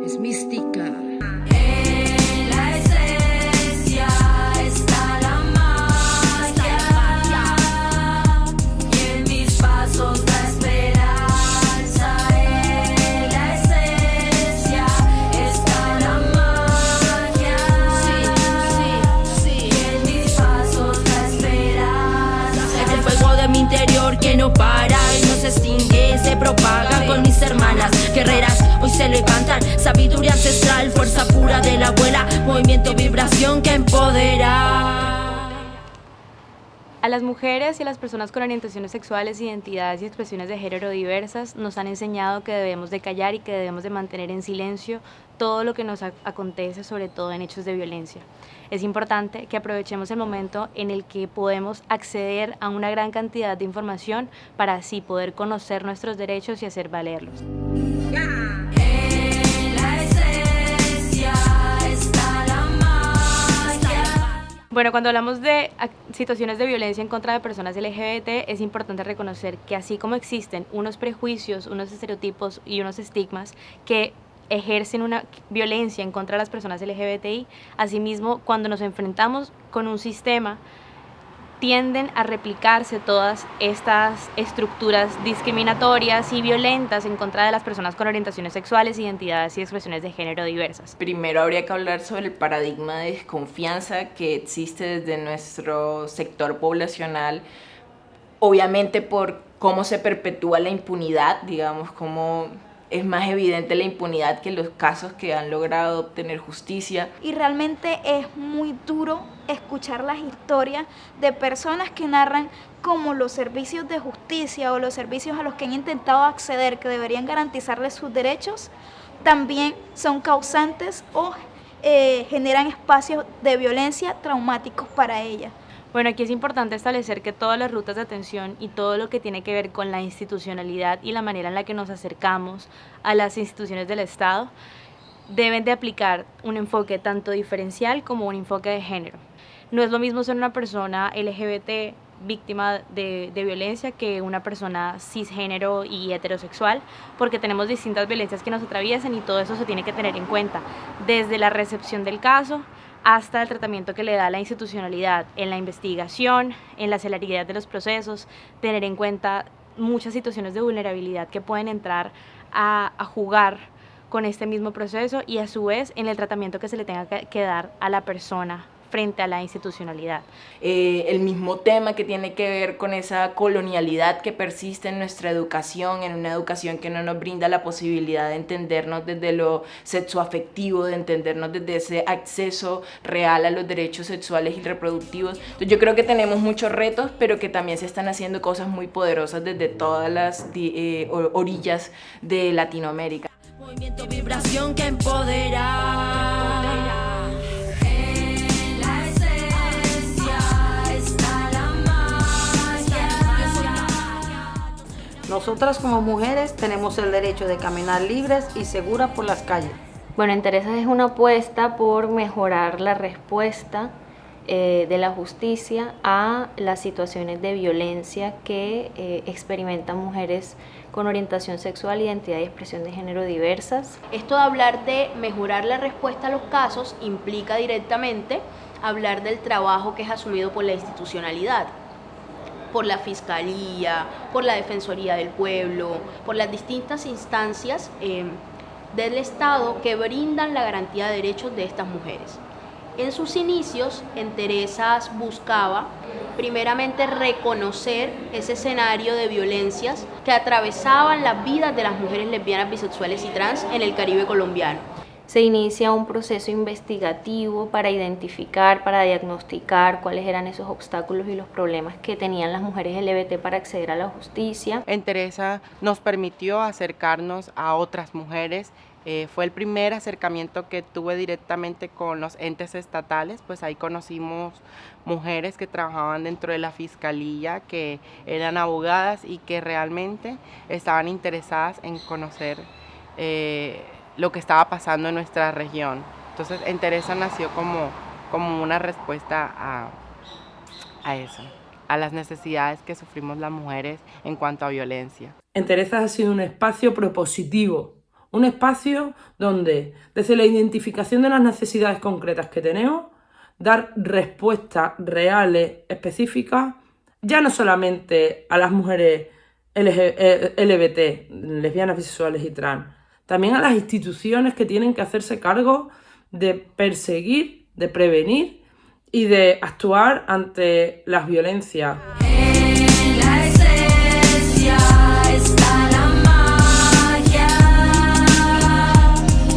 es mística. En la esencia está la magia, y en mis pasos la esperanza. En la esencia está la magia, y en mis pasos la esperanza. Es el fuego de mi interior que no para y no se extingue, se propaga con mis hermanas guerreras. Hoy se levantan, sabiduría ancestral, fuerza pura de la abuela, movimiento, vibración que empodera. A las mujeres y a las personas con orientaciones sexuales, identidades y expresiones de género diversas nos han enseñado que debemos de callar y que debemos de mantener en silencio todo lo que nos acontece, sobre todo en hechos de violencia. Es importante que aprovechemos el momento en el que podemos acceder a una gran cantidad de información para así poder conocer nuestros derechos y hacer valerlos. Bueno, cuando hablamos de situaciones de violencia en contra de personas LGBT, es importante reconocer que así como existen unos prejuicios, unos estereotipos y unos estigmas que ejercen una violencia en contra de las personas LGBTI, asimismo, cuando nos enfrentamos con un sistema, tienden a replicarse todas estas estructuras discriminatorias y violentas en contra de las personas con orientaciones sexuales, identidades y expresiones de género diversas. Primero habría que hablar sobre el paradigma de desconfianza que existe desde nuestro sector poblacional, obviamente por cómo se perpetúa la impunidad, digamos, cómo es más evidente la impunidad que los casos que han logrado obtener justicia. Y realmente es muy duro escuchar las historias de personas que narran cómo los servicios de justicia o los servicios a los que han intentado acceder, que deberían garantizarles sus derechos, también son causantes o generan espacios de violencia traumáticos para ellas. Bueno, aquí es importante establecer que todas las rutas de atención y todo lo que tiene que ver con la institucionalidad y la manera en la que nos acercamos a las instituciones del Estado deben de aplicar un enfoque tanto diferencial como un enfoque de género. No es lo mismo ser una persona LGBT víctima de violencia que una persona cisgénero y heterosexual, porque tenemos distintas violencias que nos atraviesan y todo eso se tiene que tener en cuenta, desde la recepción del caso hasta el tratamiento que le da la institucionalidad en la investigación, en la celeridad de los procesos, tener en cuenta muchas situaciones de vulnerabilidad que pueden entrar a jugar con este mismo proceso y a su vez en el tratamiento que se le tenga que dar a la persona frente a la institucionalidad. El mismo tema que tiene que ver con esa colonialidad que persiste en nuestra educación, en una educación que no nos brinda la posibilidad de entendernos desde lo sexoafectivo, de entendernos desde ese acceso real a los derechos sexuales y reproductivos. Entonces, yo creo que tenemos muchos retos, pero que también se están haciendo cosas muy poderosas desde todas las orillas de Latinoamérica. Movimiento, vibración que empodera. Nosotras como mujeres tenemos el derecho de caminar libres y seguras por las calles. Bueno, Entereza es una apuesta por mejorar la respuesta de la justicia a las situaciones de violencia que experimentan mujeres con orientación sexual, identidad y expresión de género diversas. Esto de hablar de mejorar la respuesta a los casos implica directamente hablar del trabajo que es asumido por la institucionalidad, por la Fiscalía, por la Defensoría del Pueblo, por las distintas instancias del Estado que brindan la garantía de derechos de estas mujeres. En sus inicios, Enterezas buscaba primeramente reconocer ese escenario de violencias que atravesaban las vidas de las mujeres lesbianas, bisexuales y trans en el Caribe colombiano. Se inicia un proceso investigativo para identificar, para diagnosticar cuáles eran esos obstáculos y los problemas que tenían las mujeres LGBT para acceder a la justicia. Entereza nos permitió acercarnos a otras mujeres. Fue el primer acercamiento que tuve directamente con los entes estatales, pues ahí conocimos mujeres que trabajaban dentro de la Fiscalía, que eran abogadas y que realmente estaban interesadas en conocer lo que estaba pasando en nuestra región. Entonces Entereza nació como una respuesta a eso, a las necesidades que sufrimos las mujeres en cuanto a violencia. Entereza ha sido un espacio propositivo, Un espacio donde, desde la identificación de las necesidades concretas que tenemos, dar respuestas reales, específicas, ya no solamente a las mujeres LGBT, lesbianas, bisexuales y trans, también a las instituciones que tienen que hacerse cargo de perseguir, de prevenir y de actuar ante las violencias. En la esencia está la magia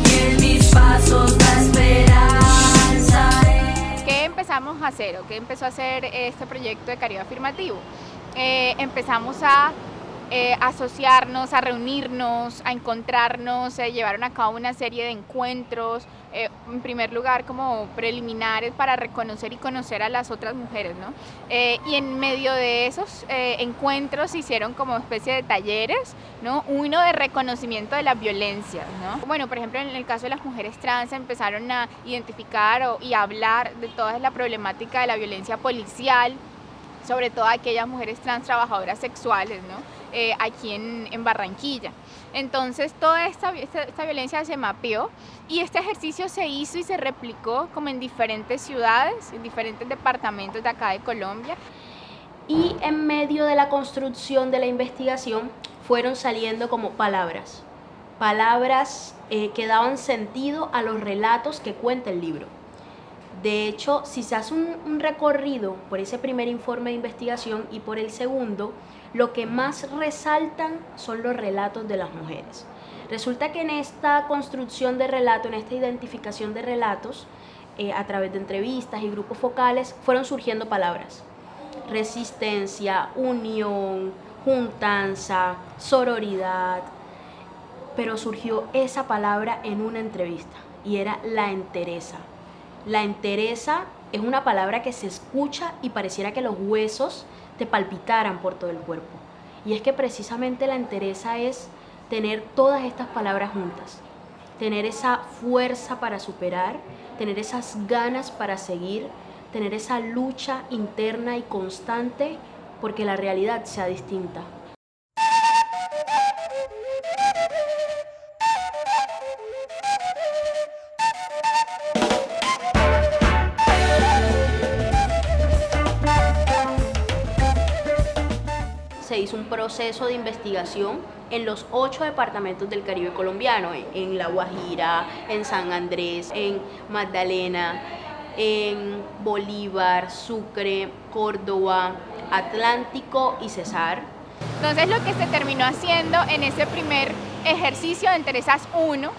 y en mis pasos la esperanza. ¿Qué empezamos a hacer o qué empezó a hacer este proyecto de Caribe Afirmativo? Empezamos a asociarnos, a reunirnos, a encontrarnos, llevaron a cabo una serie de encuentros, en primer lugar como preliminares para reconocer y conocer a las otras mujeres, ¿no? Y en medio de esos encuentros se hicieron como especie de talleres, ¿no? Uno de reconocimiento de las violencias, ¿no? Bueno, por ejemplo, en el caso de las mujeres trans empezaron a identificar y a hablar de toda la problemática de la violencia policial, sobre todo aquellas mujeres trans trabajadoras sexuales, ¿no? Aquí en Barranquilla. Entonces toda esta violencia se mapeó y este ejercicio se hizo y se replicó como en diferentes ciudades, en diferentes departamentos de acá de Colombia. Y en medio de la construcción de la investigación fueron saliendo como palabras que daban sentido a los relatos que cuenta el libro. De hecho, si se hace un recorrido por ese primer informe de investigación y por el segundo, lo que más resaltan son los relatos de las mujeres. Resulta que en esta construcción de relato, en esta identificación de relatos, a través de entrevistas y grupos focales, fueron surgiendo palabras. Resistencia, unión, juntanza, sororidad, pero surgió esa palabra en una entrevista y era la entereza. La entereza es una palabra que se escucha y pareciera que los huesos te palpitaran por todo el cuerpo. Y es que precisamente la entereza es tener todas estas palabras juntas, tener esa fuerza para superar, tener esas ganas para seguir, tener esa lucha interna y constante porque la realidad sea distinta. Se hizo un proceso de investigación en los 8 departamentos del Caribe colombiano, en La Guajira, en San Andrés, en Magdalena, en Bolívar, Sucre, Córdoba, Atlántico y Cesar. Entonces lo que se terminó haciendo en ese primer ejercicio de Enterezas 1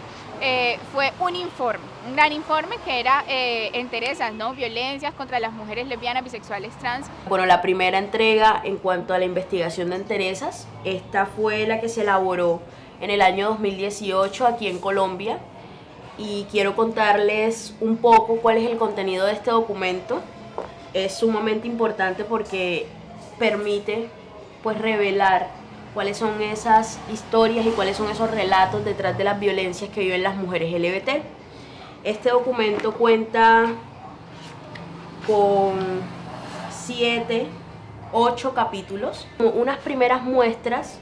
fue un gran informe que era Enterezas, ¿no? Violencias contra las mujeres lesbianas, bisexuales, trans. Bueno, la primera entrega en cuanto a la investigación de Enterezas, esta fue la que se elaboró en el año 2018 aquí en Colombia y quiero contarles un poco cuál es el contenido de este documento. Es sumamente importante porque permite pues revelar cuáles son esas historias y cuáles son esos relatos detrás de las violencias que viven las mujeres LGBT. Este documento cuenta con 8 capítulos, unas primeras muestras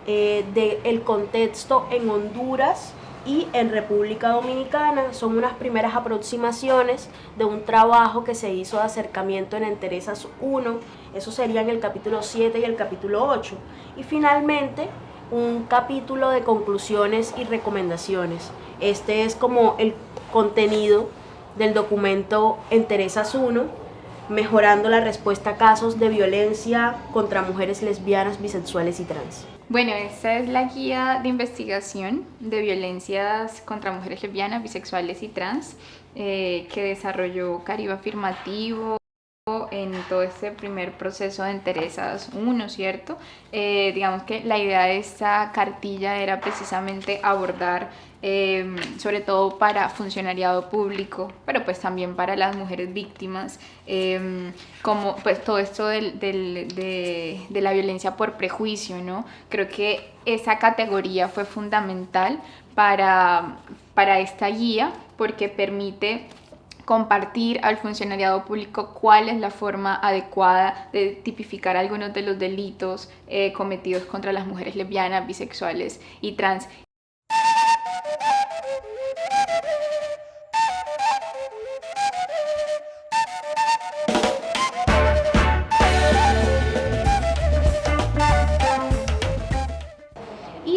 del contexto en Honduras y en República Dominicana. Son unas primeras aproximaciones de un trabajo que se hizo de acercamiento en Enterezas 1, eso sería en el capítulo 7 y el capítulo 8. Y finalmente un capítulo de conclusiones y recomendaciones. Este es como el contenido del documento Enterezas 1, mejorando la respuesta a casos de violencia contra mujeres lesbianas, bisexuales y trans. Bueno, esta es la guía de investigación de violencias contra mujeres lesbianas, bisexuales y trans que desarrolló Caribe Afirmativo en todo este primer proceso de Enterezas 1, ¿cierto? Digamos que la idea de esta cartilla era precisamente abordar sobre todo para funcionariado público, pero pues también para las mujeres víctimas, como pues todo esto de la violencia por prejuicio, ¿no? Creo que esa categoría fue fundamental para esta guía porque permite compartir al funcionariado público cuál es la forma adecuada de tipificar algunos de los delitos cometidos contra las mujeres lesbianas, bisexuales y trans.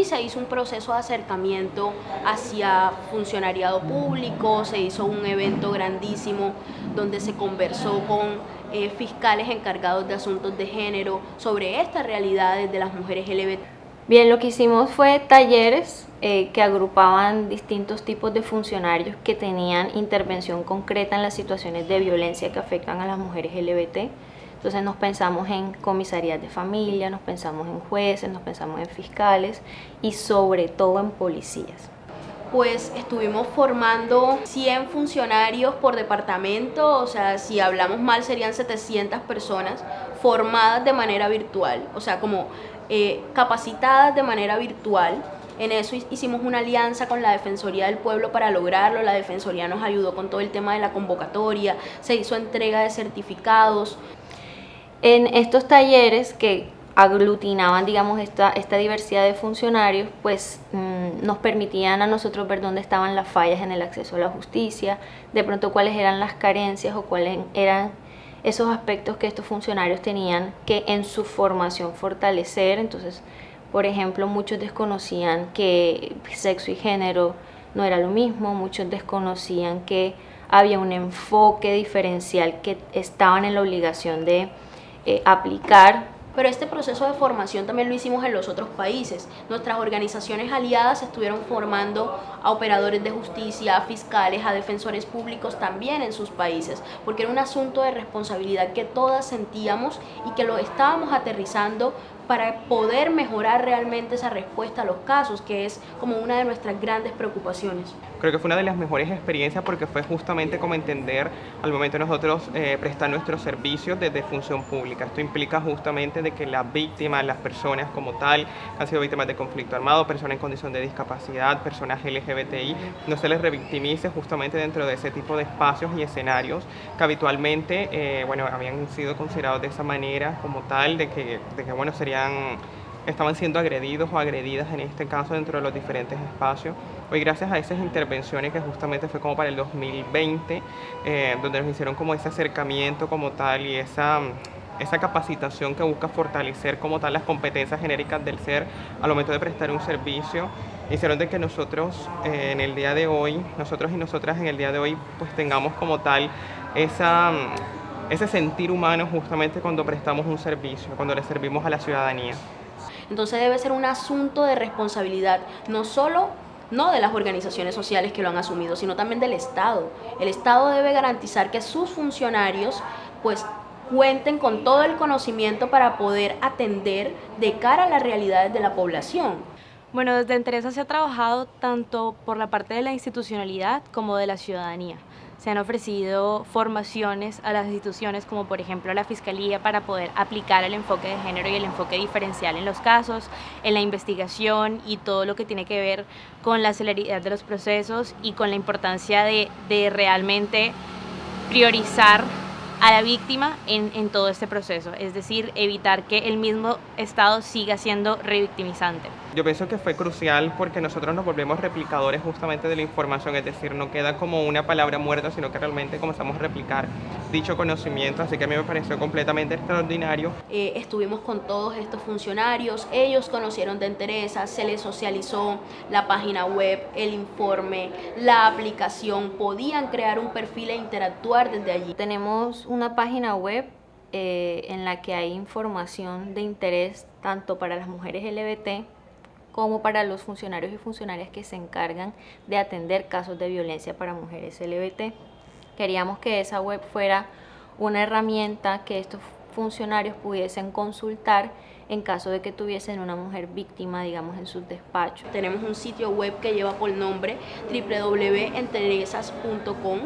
se hizo un proceso de acercamiento hacia funcionariado público, se hizo un evento grandísimo donde se conversó con fiscales encargados de asuntos de género sobre estas realidades de las mujeres LGBT. Bien, lo que hicimos fue talleres que agrupaban distintos tipos de funcionarios que tenían intervención concreta en las situaciones de violencia que afectan a las mujeres LGBT. Entonces nos pensamos en comisarías de familia, nos pensamos en jueces, nos pensamos en fiscales y sobre todo en policías. Pues estuvimos formando 100 funcionarios por departamento, o sea, si hablamos mal serían 700 personas formadas de manera virtual, o sea, como capacitadas de manera virtual. En eso hicimos una alianza con la Defensoría del Pueblo para lograrlo. La Defensoría nos ayudó con todo el tema de la convocatoria, se hizo entrega de certificados. En estos talleres que aglutinaban, digamos, esta diversidad de funcionarios, pues nos permitían a nosotros ver dónde estaban las fallas en el acceso a la justicia, de pronto cuáles eran las carencias o cuáles eran esos aspectos que estos funcionarios tenían que en su formación fortalecer. Entonces, por ejemplo, muchos desconocían que sexo y género no era lo mismo, muchos desconocían que había un enfoque diferencial que estaban en la obligación de aplicar. Pero este proceso de formación también lo hicimos en los otros países. Nuestras organizaciones aliadas estuvieron formando a operadores de justicia, a fiscales, a defensores públicos también en sus países, porque era un asunto de responsabilidad que todas sentíamos y que lo estábamos aterrizando para poder mejorar realmente esa respuesta a los casos, que es como una de nuestras grandes preocupaciones. Creo que fue una de las mejores experiencias porque fue justamente como entender al momento de nosotros prestar nuestros servicios desde función pública. Esto implica justamente de que las víctimas, las personas como tal, han sido víctimas de conflicto armado, personas en condición de discapacidad, personas LGBTI, no se les revictimice justamente dentro de ese tipo de espacios y escenarios que habitualmente habían sido considerados de esa manera como tal, de que estaban siendo agredidos o agredidas en este caso dentro de los diferentes espacios. Hoy gracias a esas intervenciones que justamente fue como para el 2020, donde nos hicieron como ese acercamiento como tal y esa capacitación que busca fortalecer como tal las competencias genéricas del ser al momento de prestar un servicio, hicieron de que nosotros en el día de hoy, nosotros y nosotras en el día de hoy, pues tengamos como tal ese sentir humano justamente cuando prestamos un servicio, cuando le servimos a la ciudadanía. Entonces debe ser un asunto de responsabilidad, no de las organizaciones sociales que lo han asumido, sino también del Estado. El Estado debe garantizar que sus funcionarios pues cuenten con todo el conocimiento para poder atender de cara a las realidades de la población. Bueno, desde Entereza se ha trabajado tanto por la parte de la institucionalidad como de la ciudadanía. Se han ofrecido formaciones a las instituciones, como por ejemplo a la Fiscalía, para poder aplicar el enfoque de género y el enfoque diferencial en los casos, en la investigación y todo lo que tiene que ver con la celeridad de los procesos y con la importancia de realmente priorizar a la víctima en todo este proceso, es decir, evitar que el mismo Estado siga siendo revictimizante. Yo pienso que fue crucial porque nosotros nos volvemos replicadores justamente de la información, es decir, no queda como una palabra muerta, sino que realmente comenzamos a replicar dicho conocimiento, así que a mí me pareció completamente extraordinario. Estuvimos con todos estos funcionarios, ellos conocieron de Entereza, se les socializó la página web, el informe, la aplicación, podían crear un perfil e interactuar desde allí. Tenemos una página web en la que hay información de interés tanto para las mujeres LGBT como para los funcionarios y funcionarias que se encargan de atender casos de violencia para mujeres LGBT. Queríamos que esa web fuera una herramienta que estos funcionarios pudiesen consultar en caso de que tuviesen una mujer víctima, digamos, en sus despachos. Tenemos un sitio web que lleva por nombre www.enterezas.com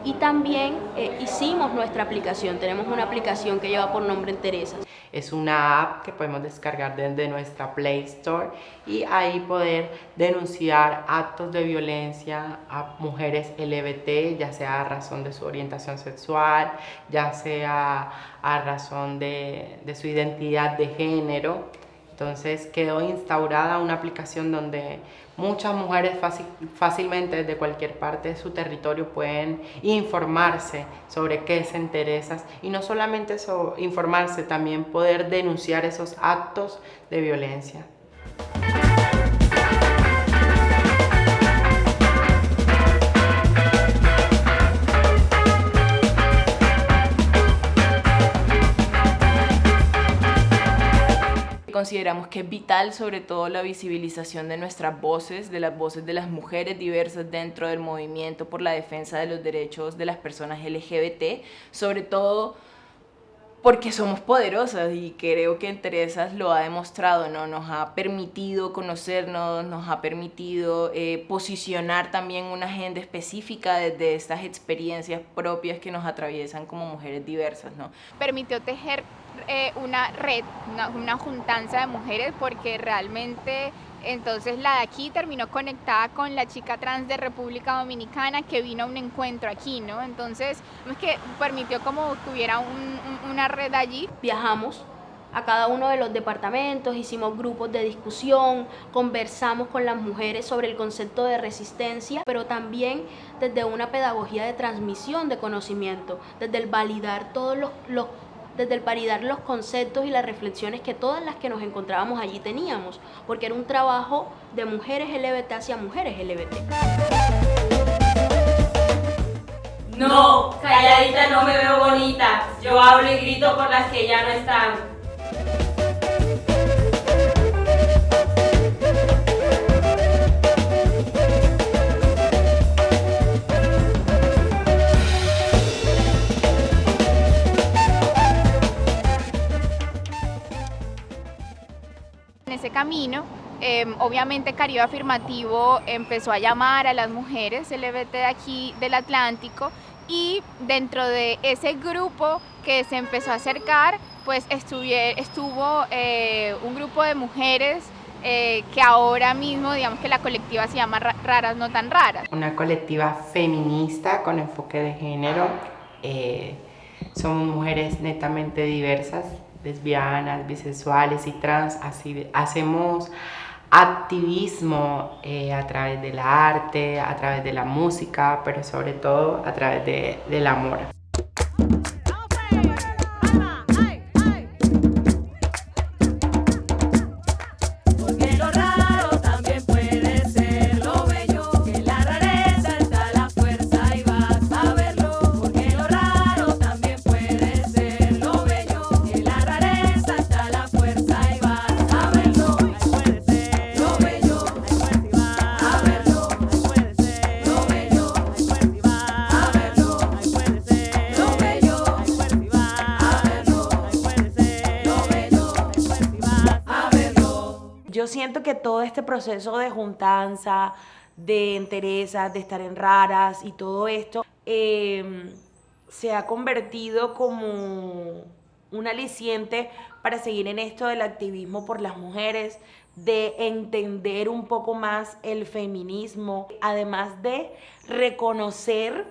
y también hicimos nuestra aplicación. Tenemos una aplicación que lleva por nombre Enterezas. Es una app que podemos descargar desde nuestra Play Store y ahí poder denunciar actos de violencia a mujeres LGBT, ya sea a razón de su orientación sexual, ya sea a razón de su identidad de género. Entonces quedó instaurada una aplicación donde muchas mujeres fácilmente desde cualquier parte de su territorio pueden informarse sobre qué es Enterezas y no solamente eso, informarse, también poder denunciar esos actos de violencia. consideramos que es vital sobre todo la visibilización de nuestras voces, de las voces de las mujeres diversas dentro del movimiento por la defensa de los derechos de las personas LGBT, sobre todo porque somos poderosas y creo que Enterezas lo ha demostrado, ¿no? Nos ha permitido conocernos, nos ha permitido posicionar también una agenda específica desde estas experiencias propias que nos atraviesan como mujeres diversas, ¿no? Permitió tejer una red, una juntanza de mujeres, porque realmente entonces la de aquí terminó conectada con la chica trans de República Dominicana que vino a un encuentro aquí, ¿no? Entonces es que permitió como tuviera una red allí. Viajamos a cada uno de los departamentos, hicimos grupos de discusión, conversamos con las mujeres sobre el concepto de resistencia, pero también desde una pedagogía de transmisión de conocimiento, desde el validar desde el validar los conceptos y las reflexiones que todas las que nos encontrábamos allí teníamos, porque era un trabajo de mujeres LGBT hacia mujeres LGBT. No, calladita no me veo bonita, yo hablo y grito por las que ya no están. En ese camino, obviamente Caribe Afirmativo empezó a llamar a las mujeres LGBT de aquí del Atlántico, y dentro de ese grupo que se empezó a acercar, pues estuvo un grupo de mujeres que ahora mismo, digamos que la colectiva se llama Raras No Tan Raras. Una colectiva feminista con enfoque de género. Somos mujeres netamente diversas, lesbianas, bisexuales y trans. Así hacemos activismo a través del arte, a través de la música, pero sobre todo a través del amor. Yo siento que todo este proceso de juntanza, de enterezas, de estar en raras y todo esto, se ha convertido como un aliciente para seguir en esto del activismo por las mujeres, de entender un poco más el feminismo, además de reconocer,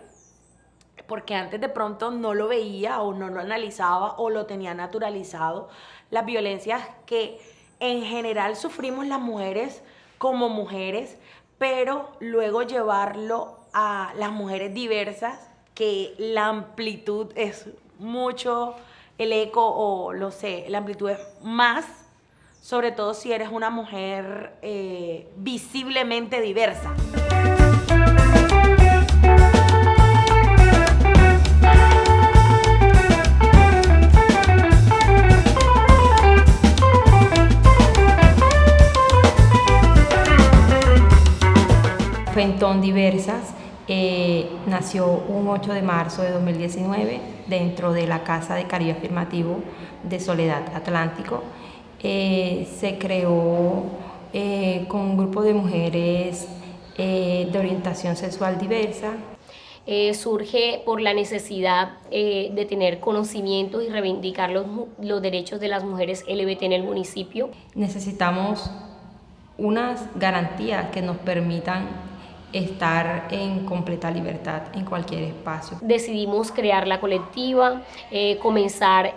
porque antes de pronto no lo veía o no lo analizaba o lo tenía naturalizado, las violencias que en general sufrimos las mujeres como mujeres, pero luego llevarlo a las mujeres diversas, que la amplitud es mucho, el eco o lo sé, la amplitud es más, sobre todo si eres una mujer visiblemente diversa. Fentón Diversas nació un 8 de marzo de 2019 dentro de la Casa de Caribe Afirmativo de Soledad Atlántico. Se creó con un grupo de mujeres de orientación sexual diversa. Surge por la necesidad de tener conocimientos y reivindicar los derechos de las mujeres LGBT en el municipio. Necesitamos unas garantías que nos permitan estar en completa libertad en cualquier espacio. Decidimos crear la colectiva, comenzar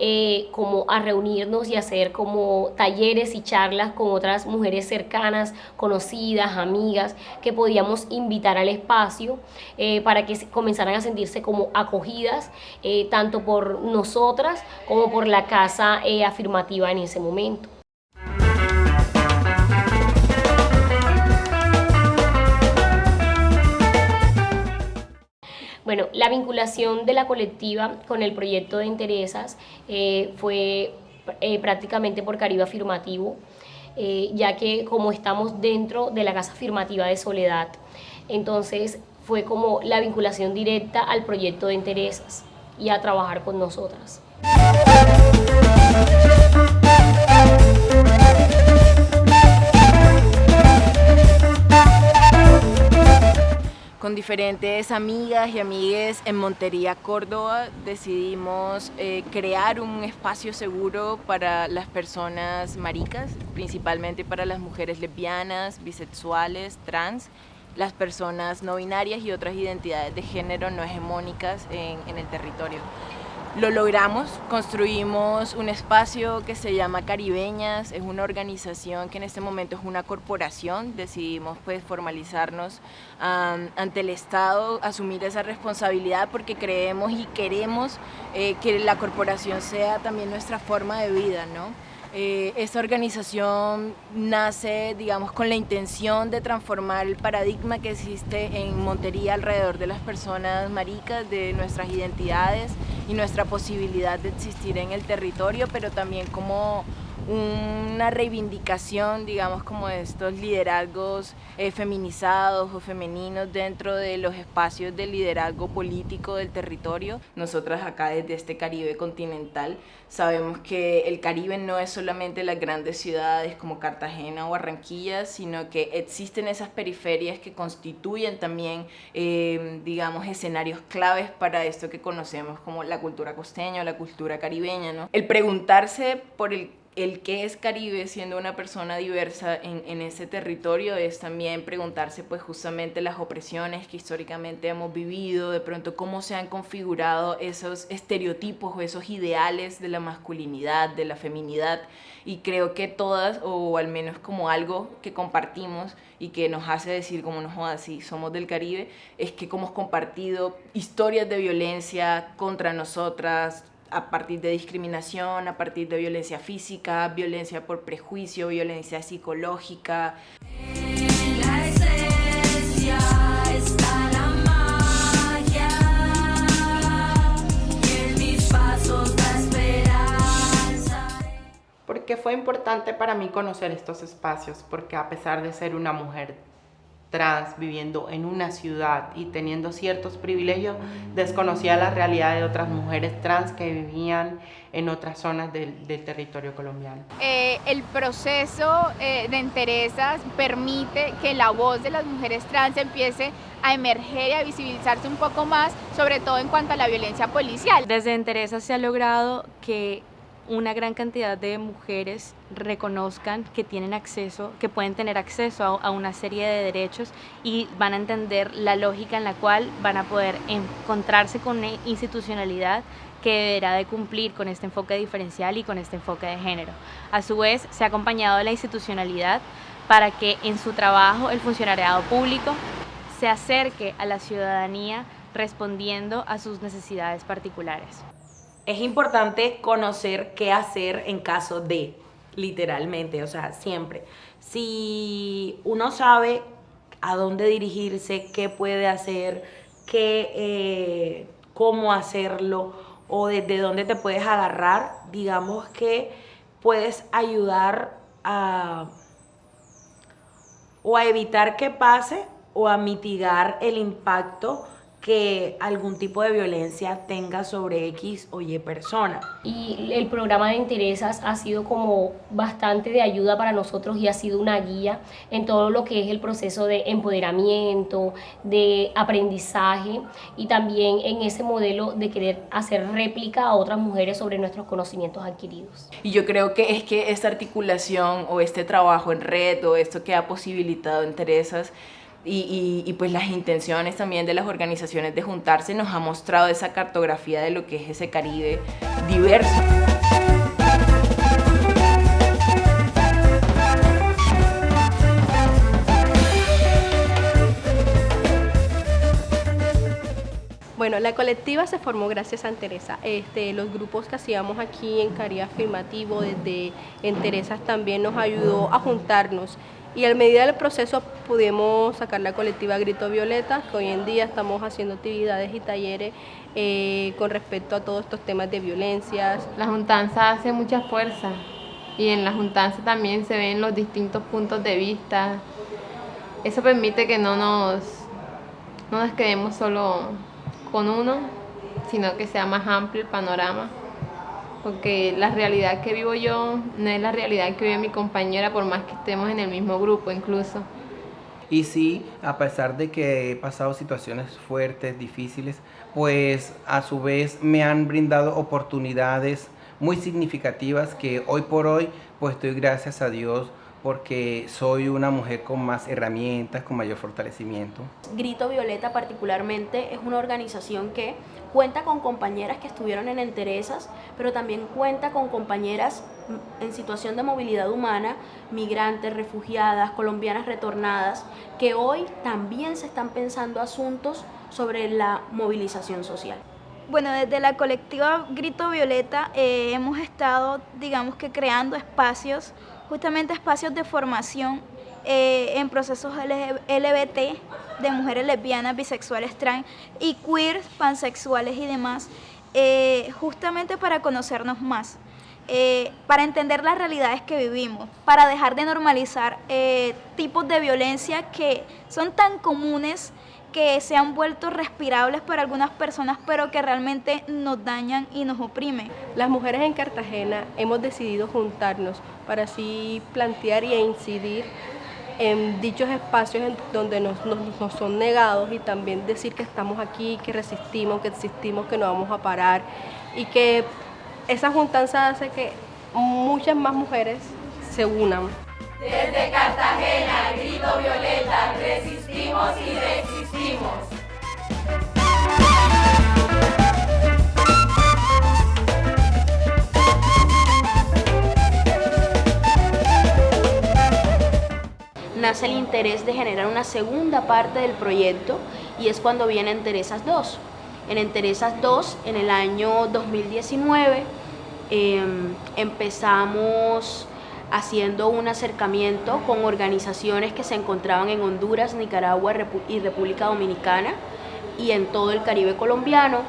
como a reunirnos y hacer como talleres y charlas con otras mujeres cercanas, conocidas, amigas, que podíamos invitar al espacio para que comenzaran a sentirse como acogidas, tanto por nosotras como por la casa afirmativa en ese momento. Bueno, la vinculación de la colectiva con el proyecto de Enterezas fue prácticamente por Caribe Afirmativo, ya que como estamos dentro de la Casa Afirmativa de Soledad, entonces fue como la vinculación directa al proyecto de Enterezas y a trabajar con nosotras. Con diferentes amigas y amigues en Montería, Córdoba, decidimos crear un espacio seguro para las personas maricas, principalmente para las mujeres lesbianas, bisexuales, trans, las personas no binarias y otras identidades de género no hegemónicas en el territorio. Lo logramos, construimos un espacio que se llama Caribeñas, es una organización que en este momento es una corporación, decidimos pues formalizarnos ante el Estado, asumir esa responsabilidad porque creemos y queremos que la corporación sea también nuestra forma de vida, ¿no? Esta organización nace, digamos, con la intención de transformar el paradigma que existe en Montería alrededor de las personas maricas, de nuestras identidades y nuestra posibilidad de existir en el territorio, pero también como una reivindicación, digamos, como de estos liderazgos feminizados o femeninos dentro de los espacios de liderazgo político del territorio. Nosotras acá desde este Caribe continental sabemos que el Caribe no es solamente las grandes ciudades como Cartagena o Barranquilla, sino que existen esas periferias que constituyen también, digamos, escenarios claves para esto que conocemos como la cultura costeña o la cultura caribeña, ¿no? El preguntarse por el qué es Caribe siendo una persona diversa en ese territorio es también preguntarse pues justamente las opresiones que históricamente hemos vivido, de pronto cómo se han configurado esos estereotipos o esos ideales de la masculinidad, de la feminidad, y creo que todas, o al menos como algo que compartimos y que nos hace decir como no jodas, sí, somos del Caribe, es que hemos compartido historias de violencia contra nosotras, a partir de discriminación, a partir de violencia física, violencia por prejuicio, violencia psicológica. En la esencia está la magia, y en mis pasos la esperanza. Porque fue importante para mí conocer estos espacios, porque a pesar de ser una mujer trans viviendo en una ciudad y teniendo ciertos privilegios, desconocía la realidad de otras mujeres trans que vivían en otras zonas del territorio colombiano. El proceso de Enterezas permite que la voz de las mujeres trans empiece a emerger y a visibilizarse un poco más, sobre todo en cuanto a la violencia policial. Desde Enterezas se ha logrado que una gran cantidad de mujeres reconozcan que tienen acceso, que pueden tener acceso a una serie de derechos y van a entender la lógica en la cual van a poder encontrarse con una institucionalidad que deberá de cumplir con este enfoque diferencial y con este enfoque de género. A su vez, se ha acompañado de la institucionalidad para que en su trabajo el funcionariado público se acerque a la ciudadanía respondiendo a sus necesidades particulares. Es importante conocer qué hacer en caso de, literalmente, o sea, siempre. Si uno sabe a dónde dirigirse, qué puede hacer, cómo hacerlo o desde dónde te puedes agarrar, digamos que puedes ayudar a evitar que pase o a mitigar el impacto que algún tipo de violencia tenga sobre X o Y persona. Y el programa de Enterezas ha sido como bastante de ayuda para nosotros y ha sido una guía en todo lo que es el proceso de empoderamiento, de aprendizaje y también en ese modelo de querer hacer réplica a otras mujeres sobre nuestros conocimientos adquiridos. Y yo creo que es que esta articulación o este trabajo en red o esto que ha posibilitado Enterezas y pues las intenciones también de las organizaciones de juntarse nos ha mostrado esa cartografía de lo que es ese Caribe diverso. Bueno, la colectiva se formó gracias a Enterezas. Los grupos que hacíamos aquí en Caribe Afirmativo desde Enterezas también nos ayudó a juntarnos Y a medida del proceso pudimos sacar la colectiva Grito Violeta, que hoy en día estamos haciendo actividades y talleres con respecto a todos estos temas de violencias. La juntanza hace mucha fuerza y en la juntanza también se ven los distintos puntos de vista. Eso permite que no nos quedemos solo con uno, sino que sea más amplio el panorama. Porque la realidad que vivo yo no es la realidad que vive mi compañera, por más que estemos en el mismo grupo incluso. Y sí, a pesar de que he pasado situaciones fuertes, difíciles, pues a su vez me han brindado oportunidades muy significativas que hoy por hoy pues doy gracias a Dios porque soy una mujer con más herramientas, con mayor fortalecimiento. Grito Violeta particularmente es una organización que cuenta con compañeras que estuvieron en Enterezas, pero también cuenta con compañeras en situación de movilidad humana, migrantes, refugiadas, colombianas retornadas, que hoy también se están pensando asuntos sobre la movilización social. Bueno, desde la colectiva Grito Violeta hemos estado, digamos que creando espacios, justamente espacios de formación en procesos LGBT, de mujeres lesbianas, bisexuales, trans y queer, pansexuales y demás, justamente para conocernos más, para entender las realidades que vivimos, para dejar de normalizar tipos de violencia que son tan comunes que se han vuelto respirables para algunas personas, pero que realmente nos dañan y nos oprimen. Las mujeres en Cartagena hemos decidido juntarnos para así plantear e incidir en dichos espacios en donde nos son negados y también decir que estamos aquí, que resistimos, que existimos, que no vamos a parar y que esa juntanza hace que muchas más mujeres se unan. Desde Cartagena, Grito Violeta, resistimos y resistimos. Nace el interés de generar una segunda parte del proyecto y es cuando viene Enterezas 2. En Enterezas 2, en el año 2019, empezamos haciendo un acercamiento con organizaciones que se encontraban en Honduras, Nicaragua y República Dominicana y en todo el Caribe colombiano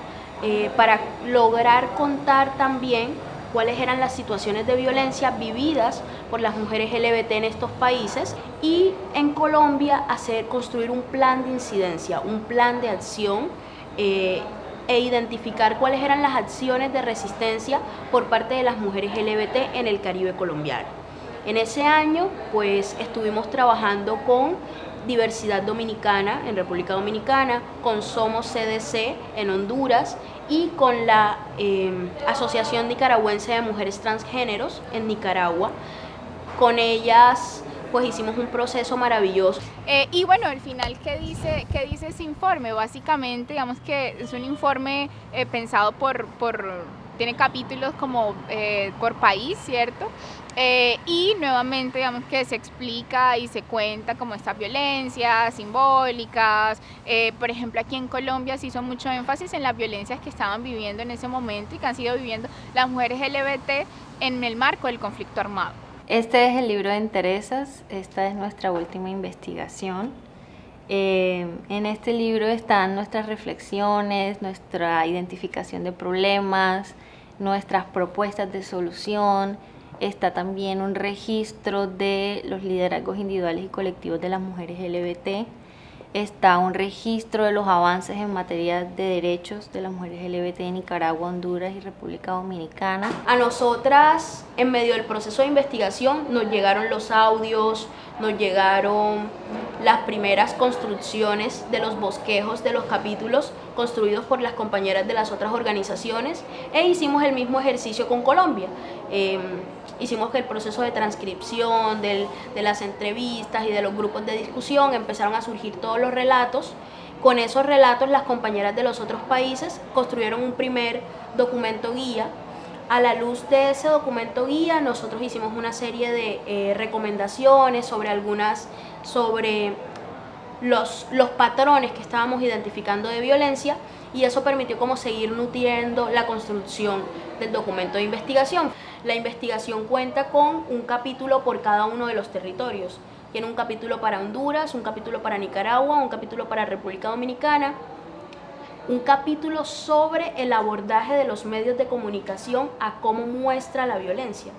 para lograr contar también cuáles eran las situaciones de violencia vividas por las mujeres LGBT en estos países y en Colombia construir un plan de incidencia, un plan de acción e identificar cuáles eran las acciones de resistencia por parte de las mujeres LGBT en el Caribe colombiano. En ese año, pues, estuvimos trabajando con Diversidad Dominicana en República Dominicana, con Somos CDC en Honduras y con la Asociación Nicaragüense de Mujeres Transgéneros en Nicaragua. Con ellas, pues, hicimos un proceso maravilloso. Y bueno, al final, ¿qué dice ese informe? Básicamente, digamos que es un informe pensado tiene capítulos como por país, ¿cierto? Y nuevamente, digamos que se explica y se cuenta como estas violencias simbólicas. Por ejemplo, aquí en Colombia se hizo mucho énfasis en las violencias que estaban viviendo en ese momento y que han sido viviendo las mujeres LGBT en el marco del conflicto armado. Este es el libro de Enterezas, esta es nuestra última investigación. En este libro están nuestras reflexiones, nuestra identificación de problemas, nuestras propuestas de solución. Está también un registro de los liderazgos individuales y colectivos de las mujeres LGBT. Está un registro de los avances en materia de derechos de las mujeres LGBT en Nicaragua, Honduras y República Dominicana. A nosotras, en medio del proceso de investigación, nos llegaron los audios, nos llegaron las primeras construcciones de los bosquejos de los capítulos construidos por las compañeras de las otras organizaciones e hicimos el mismo ejercicio con Colombia. Hicimos que el proceso de transcripción, de las entrevistas y de los grupos de discusión empezaron a surgir todos los relatos. Con esos relatos las compañeras de los otros países construyeron un primer documento guía. A la luz de ese documento guía nosotros hicimos una serie de recomendaciones sobre los patrones que estábamos identificando de violencia y eso permitió como seguir nutriendo la construcción del documento de investigación. La investigación cuenta con un capítulo por cada uno de los territorios. Tiene un capítulo para Honduras, un capítulo para Nicaragua, un capítulo para República Dominicana, un capítulo sobre el abordaje de los medios de comunicación a cómo muestra la violencia.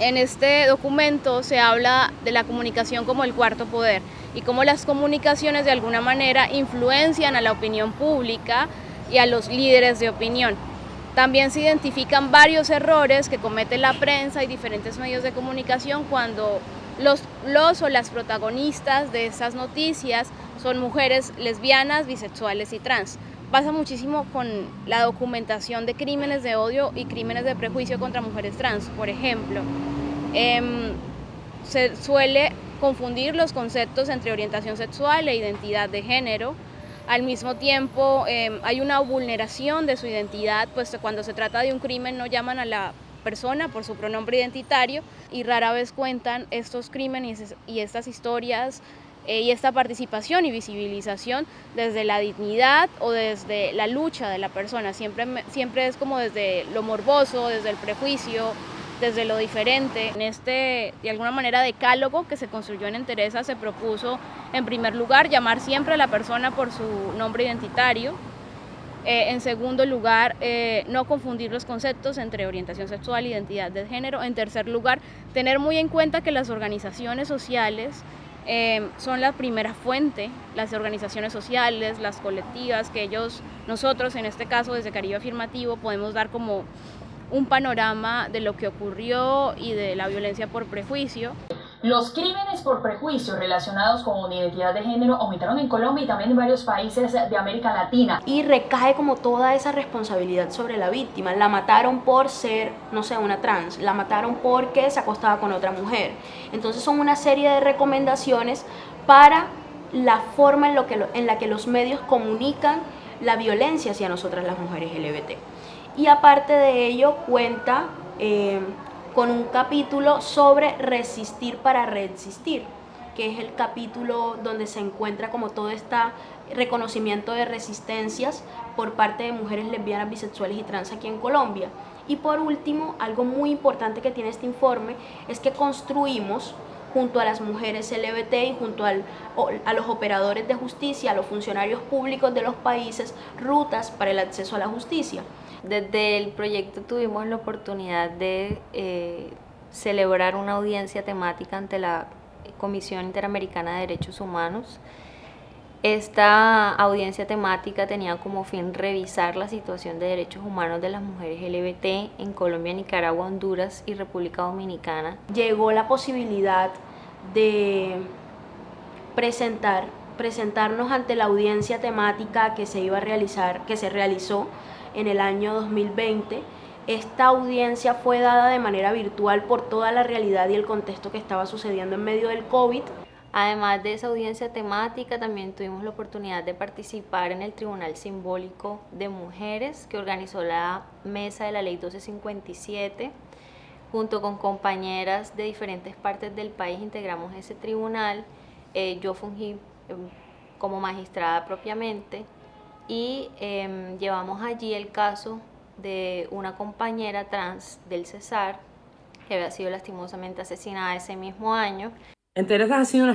En este documento se habla de la comunicación como el cuarto poder y cómo las comunicaciones de alguna manera influencian a la opinión pública y a los líderes de opinión. También se identifican varios errores que comete la prensa y diferentes medios de comunicación cuando los o las protagonistas de esas noticias son mujeres lesbianas, bisexuales y trans. Pasa muchísimo con la documentación de crímenes de odio y crímenes de prejuicio contra mujeres trans. Por ejemplo, se suele confundir los conceptos entre orientación sexual e identidad de género. Al mismo tiempo, hay una vulneración de su identidad, pues cuando se trata de un crimen no llaman a la persona por su pronombre identitario y rara vez cuentan estos crímenes y estas historias y esta participación y visibilización desde la dignidad o desde la lucha de la persona. Siempre es como desde lo morboso, desde el prejuicio, desde lo diferente. En este, de alguna manera, decálogo que se construyó en Entereza se propuso, en primer lugar, llamar siempre a la persona por su nombre identitario. En segundo lugar, no confundir los conceptos entre orientación sexual e identidad de género. En tercer lugar, tener muy en cuenta que las organizaciones sociales son la primera fuente, las organizaciones sociales, las colectivas, que nosotros en este caso desde Caribe Afirmativo podemos dar como un panorama de lo que ocurrió y de la violencia por prejuicio. Los crímenes por prejuicio relacionados con identidad de género aumentaron en Colombia y también en varios países de América Latina. Y recae como toda esa responsabilidad sobre la víctima. La mataron por ser, no sé, una trans, la mataron porque se acostaba con otra mujer. Entonces son una serie de recomendaciones para la forma en la que los medios comunican la violencia hacia nosotras las mujeres LGBT. Y aparte de ello cuenta con un capítulo sobre resistir para reexistir, que es el capítulo donde se encuentra como todo este reconocimiento de resistencias por parte de mujeres lesbianas, bisexuales y trans aquí en Colombia. Y por último, algo muy importante que tiene este informe es que construimos junto a las mujeres LGBT y junto a los operadores de justicia, a los funcionarios públicos de los países, rutas para el acceso a la justicia. Desde el proyecto tuvimos la oportunidad de celebrar una audiencia temática ante la Comisión Interamericana de Derechos Humanos. Esta audiencia temática tenía como fin revisar la situación de derechos humanos de las mujeres LGBT en Colombia, Nicaragua, Honduras y República Dominicana. Llegó la posibilidad de presentarnos ante la audiencia temática que se realizó en el año 2020. Esta audiencia fue dada de manera virtual por toda la realidad y el contexto que estaba sucediendo en medio del COVID. Además de esa audiencia temática, también tuvimos la oportunidad de participar en el Tribunal Simbólico de Mujeres que organizó la Mesa de la Ley 1257. Junto con compañeras de diferentes partes del país integramos ese tribunal. Yo fungí como magistrada propiamente. Y llevamos allí el caso de una compañera trans del Cesar que había sido lastimosamente asesinada ese mismo año. Entereza ha sido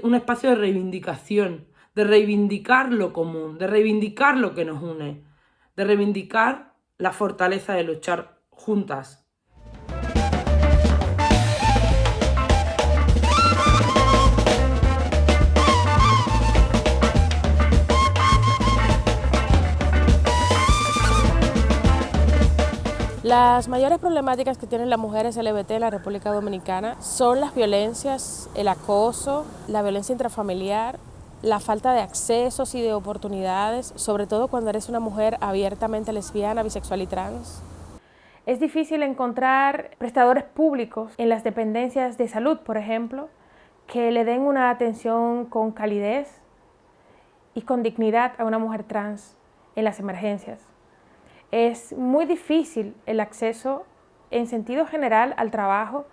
un espacio de reivindicación, de reivindicar lo común, de reivindicar lo que nos une, de reivindicar la fortaleza de luchar juntas. Las mayores problemáticas que tienen las mujeres LGBT en la República Dominicana son las violencias, el acoso, la violencia intrafamiliar, la falta de accesos y de oportunidades, sobre todo cuando eres una mujer abiertamente lesbiana, bisexual y trans. Es difícil encontrar prestadores públicos en las dependencias de salud, por ejemplo, que le den una atención con calidez y con dignidad a una mujer trans en las emergencias. Es muy difícil el acceso en sentido general al trabajo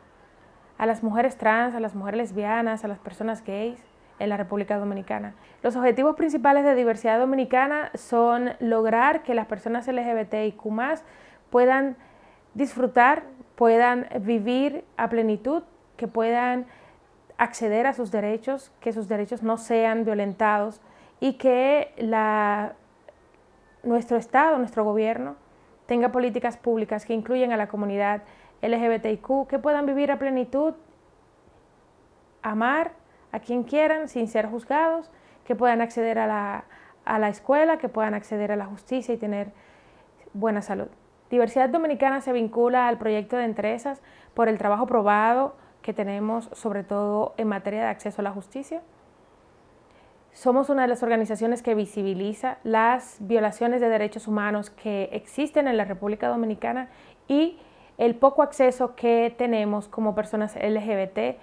a las mujeres trans, a las mujeres lesbianas, a las personas gays en la República Dominicana. Los objetivos principales de Diversidad Dominicana son lograr que las personas LGBTIQ+ puedan disfrutar, puedan vivir a plenitud, que puedan acceder a sus derechos, que sus derechos no sean violentados y que nuestro Estado, nuestro gobierno, tenga políticas públicas que incluyan a la comunidad LGBTIQ, que puedan vivir a plenitud, amar a quien quieran sin ser juzgados, que puedan acceder a la escuela, que puedan acceder a la justicia y tener buena salud. Diversidad Dominicana se vincula al proyecto de Enteresas por el trabajo probado que tenemos, sobre todo en materia de acceso a la justicia. Somos una de las organizaciones que visibiliza las violaciones de derechos humanos que existen en la República Dominicana y el poco acceso que tenemos como personas LGBT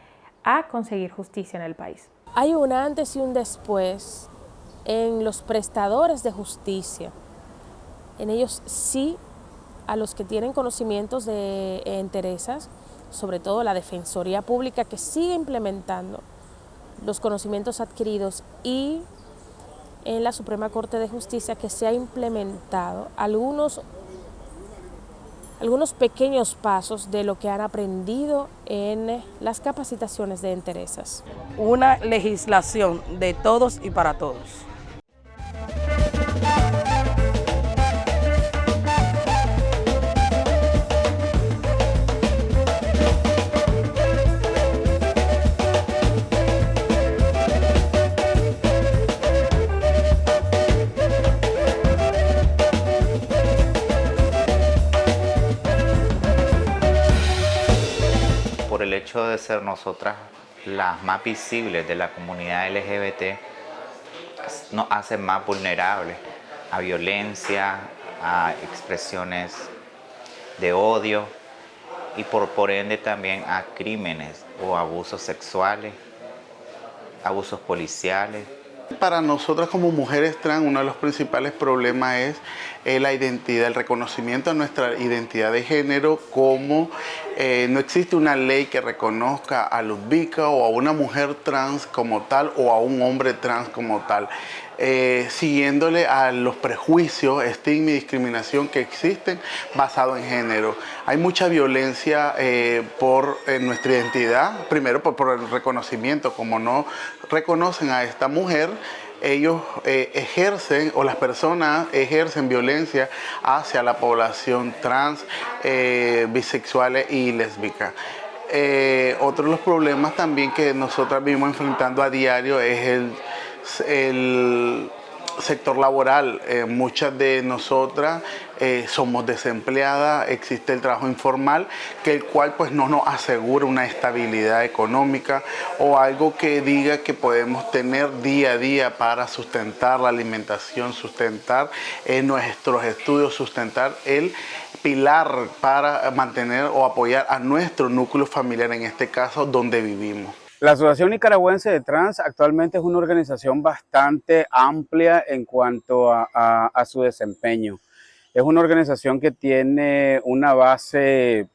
a conseguir justicia en el país. Hay un antes y un después en los prestadores de justicia. En ellos sí, a los que tienen conocimientos de Enteresas, sobre todo la Defensoría Pública, que sigue implementando los conocimientos adquiridos, y en la Suprema Corte de Justicia, que se ha implementado algunos pequeños pasos de lo que han aprendido en las capacitaciones de Enteresas. Una legislación de todos y para todos. Por el hecho de ser nosotras las más visibles de la comunidad LGBT, nos hace más vulnerables a violencia, a expresiones de odio y por ende también a crímenes o abusos sexuales, abusos policiales. Para nosotras como mujeres trans, uno de los principales problemas es la identidad, el reconocimiento de nuestra identidad de género, como no existe una ley que reconozca a lésbica o a una mujer trans como tal o a un hombre trans como tal. Siguiéndole a los prejuicios, estigma y discriminación que existen basado en género. Hay mucha violencia por nuestra identidad, primero por el reconocimiento, como no reconocen a esta mujer, ellos ejercen, o las personas ejercen violencia hacia la población trans, bisexuales y lésbica. Otro de los problemas también que nosotras vivimos enfrentando a diario es el sector laboral. Muchas de nosotras somos desempleadas, existe el trabajo informal, que el cual pues no nos asegura una estabilidad económica o algo que diga que podemos tener día a día para sustentar la alimentación, sustentar nuestros estudios, sustentar el pilar para mantener o apoyar a nuestro núcleo familiar, en este caso donde vivimos. La Asociación Nicaragüense de Trans actualmente es una organización bastante amplia en cuanto a su desempeño. Es una organización que tiene una base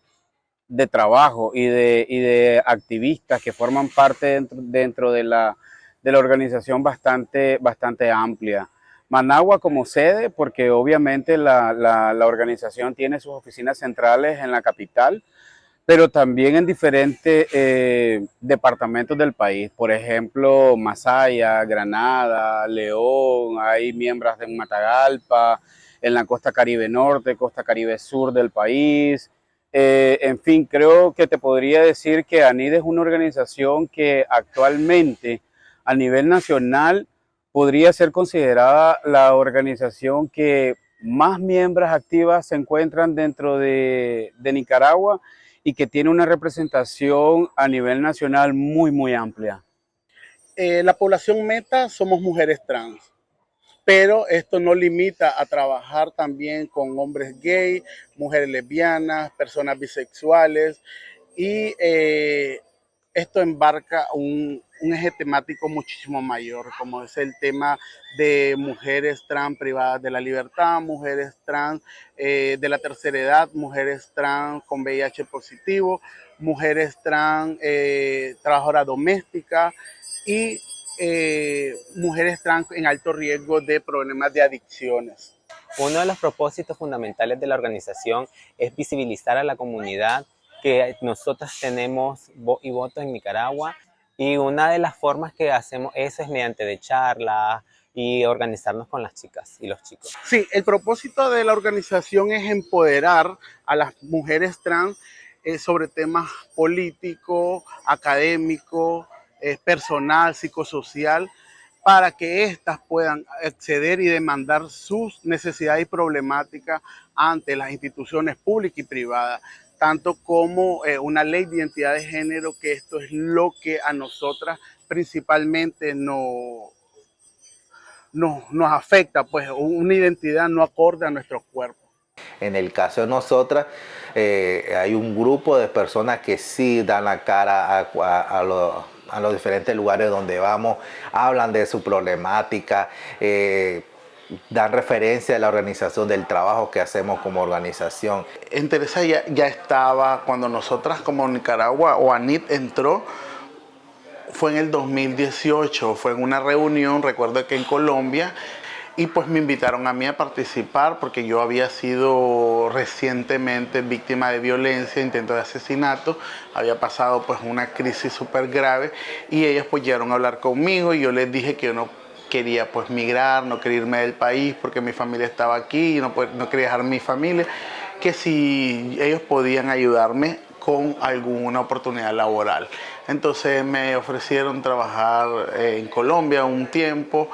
de trabajo y de activistas que forman parte dentro de la organización bastante amplia. Managua como sede, porque obviamente la organización tiene sus oficinas centrales en la capital, pero también en diferentes departamentos del país. Por ejemplo, Masaya, Granada, León, hay miembros de Matagalpa, en la costa Caribe Norte, costa Caribe Sur del país. En fin, creo que te podría decir que ANID es una organización que actualmente a nivel nacional podría ser considerada la organización que más miembros activas se encuentran dentro de Nicaragua y que tiene una representación a nivel nacional muy amplia. La población meta somos mujeres trans, pero esto no limita a trabajar también con hombres gay, mujeres lesbianas, personas bisexuales, y esto embarca un eje temático muchísimo mayor, como es el tema de mujeres trans privadas de la libertad, mujeres trans de la tercera edad, mujeres trans con VIH positivo, mujeres trans trabajadoras domésticas y mujeres trans en alto riesgo de problemas de adicciones. Uno de los propósitos fundamentales de la organización es visibilizar a la comunidad que nosotras tenemos voz y voto en Nicaragua. Y una de las formas que hacemos eso es mediante de charlas y organizarnos con las chicas y los chicos. Sí, el propósito de la organización es empoderar a las mujeres trans sobre temas políticos, académicos, personal, psicosocial, para que éstas puedan acceder y demandar sus necesidades y problemáticas ante las instituciones públicas y privadas, tanto como una ley de identidad de género, que esto es lo que a nosotras principalmente nos afecta, pues una identidad no acorde a nuestro cuerpo. En el caso de nosotras, hay un grupo de personas que sí dan la cara a los diferentes lugares donde vamos, hablan de su problemática, dan referencia a la organización del trabajo que hacemos como organización. En Teresa ya estaba, cuando nosotras como Nicaragua o ANIT entró, fue en el 2018, fue en una reunión, recuerdo que en Colombia, y pues me invitaron a mí a participar porque yo había sido recientemente víctima de violencia, intento de asesinato, había pasado pues una crisis súper grave y ellas pues llegaron a hablar conmigo y yo les dije que yo no quería pues migrar, no quería irme del país porque mi familia estaba aquí y no quería dejar mi familia, que si ellos podían ayudarme con alguna oportunidad laboral. Entonces me ofrecieron trabajar en Colombia un tiempo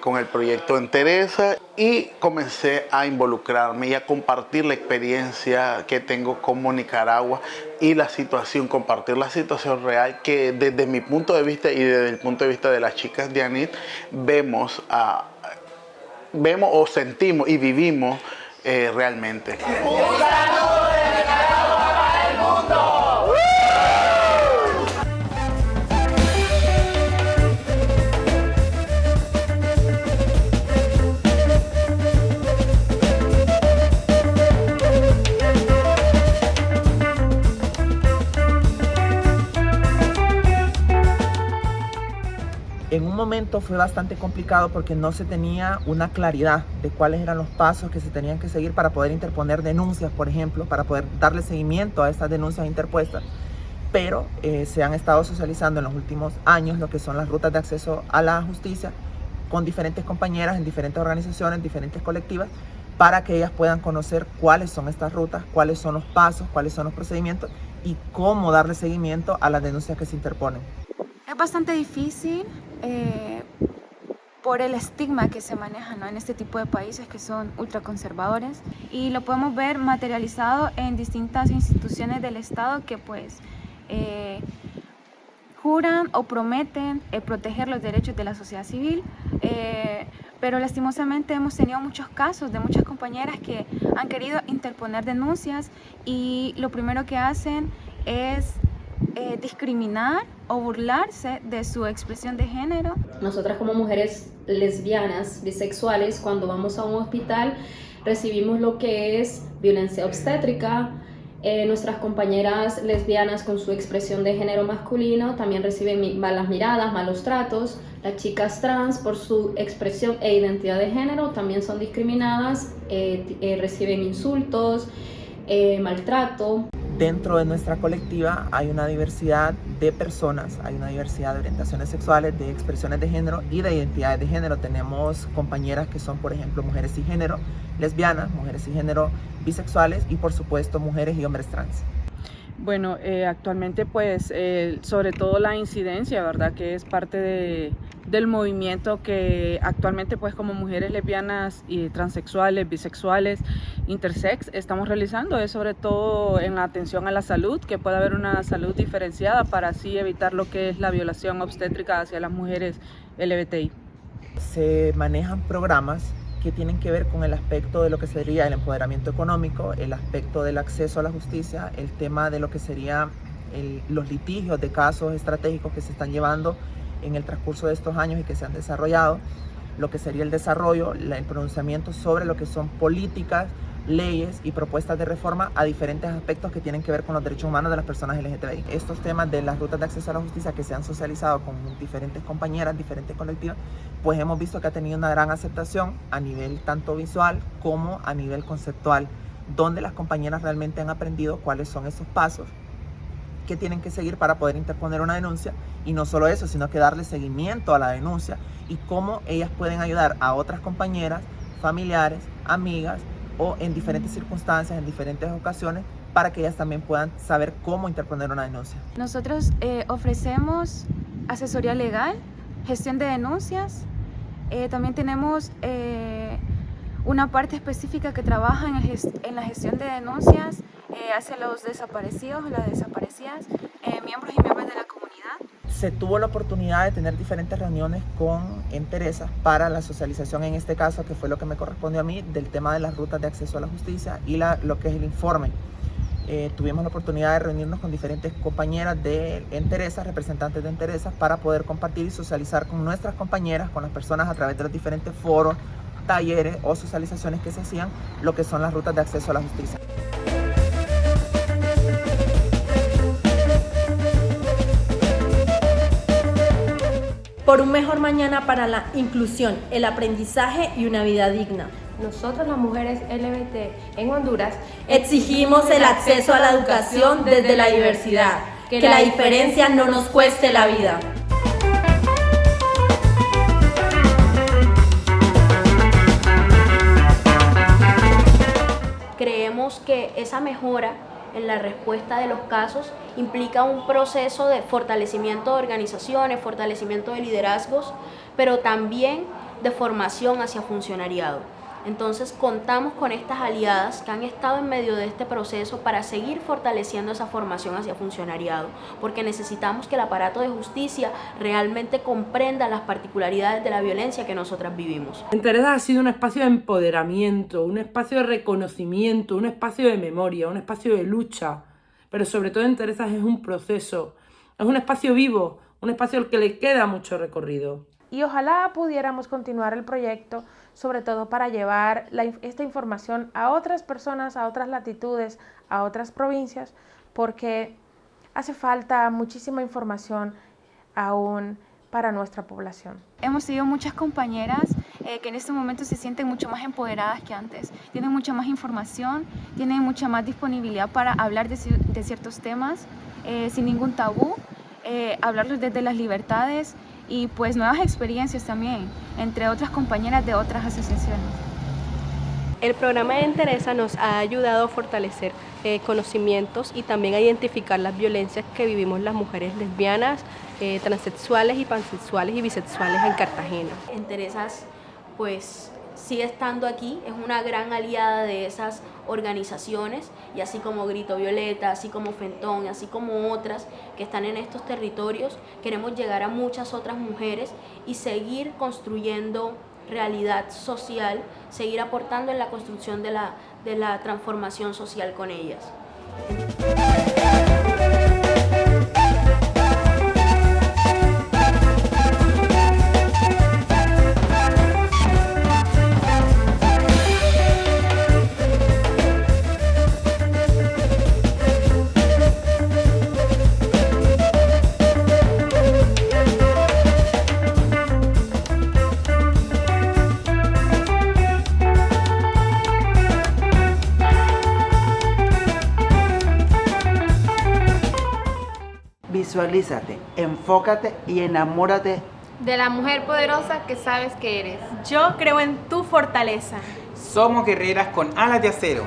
con el proyecto En Teresa y comencé a involucrarme y a compartir la experiencia que tengo como Nicaragua y la situación, compartir la situación real que desde mi punto de vista y desde el punto de vista de las chicas de ANIT vemos o sentimos y vivimos realmente. En un momento fue bastante complicado porque no se tenía una claridad de cuáles eran los pasos que se tenían que seguir para poder interponer denuncias, por ejemplo, para poder darle seguimiento a estas denuncias interpuestas. Pero se han estado socializando en los últimos años lo que son las rutas de acceso a la justicia con diferentes compañeras en diferentes organizaciones, diferentes colectivas, para que ellas puedan conocer cuáles son estas rutas, cuáles son los pasos, cuáles son los procedimientos y cómo darle seguimiento a las denuncias que se interponen. Es bastante difícil por el estigma que se maneja, ¿no?, en este tipo de países que son ultraconservadores, y lo podemos ver materializado en distintas instituciones del Estado que pues juran o prometen proteger los derechos de la sociedad civil, pero lastimosamente hemos tenido muchos casos de muchas compañeras que han querido interponer denuncias y lo primero que hacen es discriminar o burlarse de su expresión de género. Nosotras como mujeres lesbianas, bisexuales, cuando vamos a un hospital recibimos lo que es violencia obstétrica. Nuestras compañeras lesbianas con su expresión de género masculino también reciben malas miradas, malos tratos. Las chicas trans por su expresión e identidad de género también son discriminadas, reciben insultos, maltrato. Dentro de nuestra colectiva hay una diversidad de personas, hay una diversidad de orientaciones sexuales, de expresiones de género y de identidades de género. Tenemos compañeras que son, por ejemplo, mujeres cisgénero, lesbianas, mujeres cisgénero, bisexuales y, por supuesto, mujeres y hombres trans. Bueno, actualmente pues sobre todo la incidencia, ¿verdad?, que es parte del movimiento que actualmente pues como mujeres lesbianas y transexuales, bisexuales, intersex estamos realizando, es sobre todo en la atención a la salud, que pueda haber una salud diferenciada para así evitar lo que es la violación obstétrica hacia las mujeres LGBTI. Se manejan programas que tienen que ver con el aspecto de lo que sería el empoderamiento económico, el aspecto del acceso a la justicia, el tema de lo que sería los litigios de casos estratégicos que se están llevando en el transcurso de estos años y que se han desarrollado, lo que sería el desarrollo, el pronunciamiento sobre lo que son políticas, leyes y propuestas de reforma a diferentes aspectos que tienen que ver con los derechos humanos de las personas LGTBI. Estos temas de las rutas de acceso a la justicia que se han socializado con diferentes compañeras, diferentes colectivas, pues hemos visto que ha tenido una gran aceptación a nivel tanto visual como a nivel conceptual, donde las compañeras realmente han aprendido cuáles son esos pasos qué tienen que seguir para poder interponer una denuncia, y no solo eso, sino que darle seguimiento a la denuncia y cómo ellas pueden ayudar a otras compañeras, familiares, amigas o en diferentes circunstancias, en diferentes ocasiones, para que ellas también puedan saber cómo interponer una denuncia. Nosotros ofrecemos asesoría legal, gestión de denuncias, también tenemos una parte específica que trabaja en la gestión de denuncias hacia los desaparecidos o las desaparecidas, miembros y miembros de la comunidad. Se tuvo la oportunidad de tener diferentes reuniones con Entereza para la socialización, en este caso, que fue lo que me correspondió a mí, del tema de las rutas de acceso a la justicia y lo que es el informe. Tuvimos la oportunidad de reunirnos con diferentes compañeras de Entereza, representantes de Entereza, para poder compartir y socializar con nuestras compañeras, con las personas a través de los diferentes foros, talleres o socializaciones que se hacían, lo que son las rutas de acceso a la justicia. Por un mejor mañana para la inclusión, el aprendizaje y una vida digna. Nosotros, las mujeres LGBT en Honduras, exigimos el acceso a la educación desde la diversidad, que la diferencia no nos cueste la vida. Creemos que esa mejora en la respuesta de los casos implica un proceso de fortalecimiento de organizaciones, fortalecimiento de liderazgos, pero también de formación hacia funcionariado. Entonces contamos con estas aliadas que han estado en medio de este proceso para seguir fortaleciendo esa formación hacia funcionariado, porque necesitamos que el aparato de justicia realmente comprenda las particularidades de la violencia que nosotras vivimos. Entereza ha sido un espacio de empoderamiento, un espacio de reconocimiento, un espacio de memoria, un espacio de lucha, pero sobre todo Entereza es un proceso, es un espacio vivo, un espacio al que le queda mucho recorrido. Y ojalá pudiéramos continuar el proyecto, sobre todo para llevar esta información a otras personas, a otras latitudes, a otras provincias, porque hace falta muchísima información aún para nuestra población. Hemos tenido muchas compañeras que en este momento se sienten mucho más empoderadas que antes, tienen mucha más información, tienen mucha más disponibilidad para hablar de ciertos temas sin ningún tabú, hablarlos desde las libertades y pues nuevas experiencias también, entre otras compañeras de otras asociaciones. El programa de Entereza nos ha ayudado a fortalecer conocimientos y también a identificar las violencias que vivimos las mujeres lesbianas, transexuales y pansexuales y bisexuales en Cartagena. Enterezas pues sigue estando aquí, es una gran aliada de esas organizaciones, y así como Grito Violeta, así como Fentón, así como otras que están en estos territorios, queremos llegar a muchas otras mujeres y seguir construyendo realidad social, seguir aportando en la construcción de la transformación social con ellas. Visualízate, enfócate y enamórate de la mujer poderosa que sabes que eres. Yo creo en tu fortaleza. Somos guerreras con alas de acero.